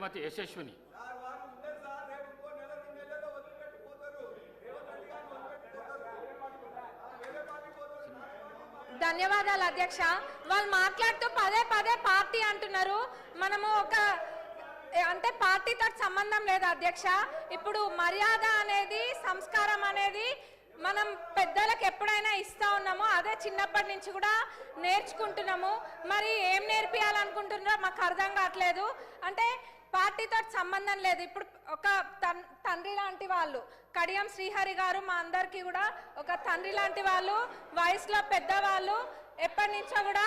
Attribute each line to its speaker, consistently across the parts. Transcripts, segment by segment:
Speaker 1: శ్రీమతి యశస్విని.
Speaker 2: ధన్యవాదాలు అధ్యక్ష. వాళ్ళు మాట్లాడుతూ పదే పదే పార్టీ అంటున్నారు. మనము ఒక అంటే పార్టీతో సంబంధం లేదు అధ్యక్ష. ఇప్పుడు మర్యాద అనేది, సంస్కారం అనేది మనం పెద్దలకు ఎప్పుడైనా ఇస్తా ఉన్నామో అదే చిన్నప్పటి నుంచి కూడా నేర్చుకుంటున్నాము. మరి ఏం నేర్పియాలనుకుంటున్నారో మాకు అర్థం కావట్లేదు. అంటే పార్టీతో సంబంధం లేదు. ఇప్పుడు ఒక తండ్రి లాంటి వాళ్ళు కడియం శ్రీహరి గారు మా అందరికీ కూడా ఒక తండ్రి లాంటి వాళ్ళు, వయసులో పెద్దవాళ్ళు, ఎప్పటి నుంచో కూడా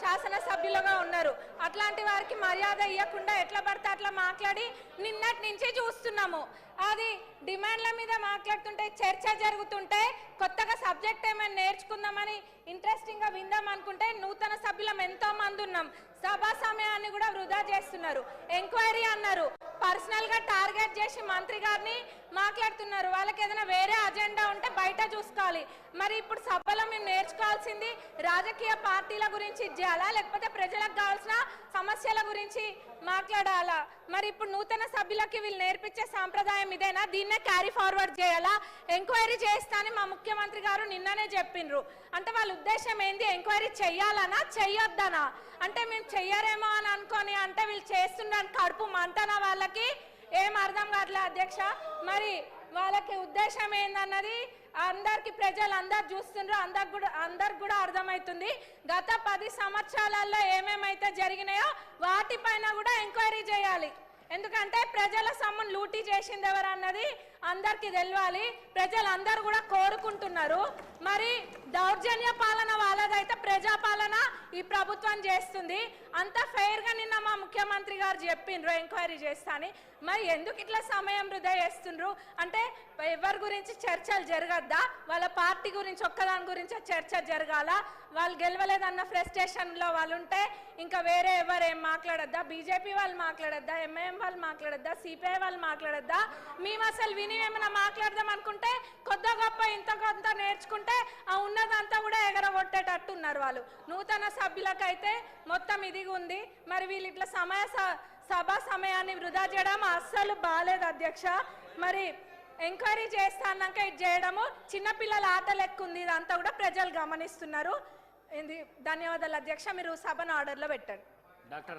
Speaker 2: శాసనసభ్యులుగా ఉన్నారు. అట్లాంటి వారికి మర్యాద ఇవ్వకుండా ఎట్లా పడితే అట్లా మాట్లాడి నిన్నటి నుంచి చూస్తున్నాము. అది డిమాండ్ల మీద మాట్లాడుతుంటే, చర్చ జరుగుతుంటే, కొత్తగా సబ్జెక్ట్ ఏమైనా నేర్చుకుందామని ఇంట్రెస్టింగ్గా విందాం అనుకుంటే నూతన సభ్యులం ఎంతో మంది ఉన్నాం. సభా సమయాన్ని కూడా వృధా చేస్తున్నారు. ఎంక్వైరీ అన్నారు, పర్సనల్గా టార్గెట్ చేసి మంత్రి గారిని మాట్లాడుతున్నారు. వాళ్ళకి ఏదైనా వేరే అజెండా ఉంటే బయట చూసుకోవాలి. మరి ఇప్పుడు సభలో మేము నేర్చుకోవాల్సింది రాజకీయ పార్టీల గురించి చేయాలా, లేకపోతే ప్రజలకు కావాల్సిన సమస్యల గురించి మాట్లాడాలా? మరి ఇప్పుడు నూతన సభ్యులకి వీళ్ళు నేర్పించే సాంప్రదాయం ఇదేనా? దీన్నే క్యారీ ఫార్వర్డ్ చేయాలా? ఎంక్వైరీ చేస్తానని మా ముఖ్యమంత్రి గారు నిన్ననే చెప్పిండ్రు. అంటే వాళ్ళ ఉద్దేశం ఏంది? ఎంక్వైరీ చెయ్యాలనా చెయ్యొద్దనా? అంటే మేము చెయ్యరేమో అని అనుకొని అంటే వీళ్ళు చేస్తుండని కడుపు మంటనా? వాళ్ళకి ఏం అర్థం కావట్లే అధ్యక్ష. మరి వాళ్ళకి ఉద్దేశం ఏందన్నది అందరికి ప్రజలందరూ చూస్తుండ్రు, అందరికి కూడా అర్థమవుతుంది. గత 10 సంవత్సరాలలో ఏమేమైతే జరిగినాయో వాటిపైన కూడా ఎంక్వైరీ చేయాలి. ఎందుకంటే ప్రజల సొమ్మును లూటీ చేసింది ఎవరు అన్నది అందరికీ తెలియాలి. ప్రజలందరూ కూడా కోరుకుంటున్నారు. మరి దౌర్జన్య పాలన వాళ్ళదైతే ప్రజాపాలన ఈ ప్రభుత్వం చేస్తుంది. అంత ఫెయిర్గా నిన్న మా ముఖ్యమంత్రి గారు చెప్పిండ్రు ఎంక్వైరీ చేస్తాని. మరి ఎందుకు ఇట్లా సమయం వృధా చేస్తుండ్రు? అంటే ఎవరి గురించి చర్చలు జరగద్దా? వాళ్ళ పార్టీ గురించి ఒక్కదాని గురించి చర్చ జరగాల? వాళ్ళు గెలవలేదన్న ఫ్రస్ట్రేషన్లో వాళ్ళు ఉంటే ఇంకా వేరే ఎవరు ఏం మాట్లాడద్దా? బీజేపీ వాళ్ళు మాట్లాడద్దా? ఎంఐఎం వాళ్ళు మాట్లాడద్దా? సిపిఐ వాళ్ళు మాట్లాడద్దా? మేము అసలు విని ఏమైనా మాట్లాడదాం అనుకుంటే కొద్ది గొప్ప ఇంత కొంత నేర్చుకుంటే ఆ ఉన్నదంతా కూడా ఎగరగొట్టేటట్టున్నారు వాళ్ళు. నూతన సభ్యులకైతే మొత్తం ఇదిగా ఉంది. మరి వీళ్ళు ఇట్లా సభా సమయాన్ని వృధా చేయడం అస్సలు బాలేదు అధ్యక్ష. మరి ఎంక్వైరీ చేస్తాన్నాక ఇది చేయడము చిన్నపిల్లల ఆట లెక్క ఉంది. ఇదంతా కూడా ప్రజలు గమనిస్తున్నారు. ధన్యవాదాలు అధ్యక్ష. మీరు సభను ఆర్డర్లో పెట్టండి.
Speaker 1: డాక్టర్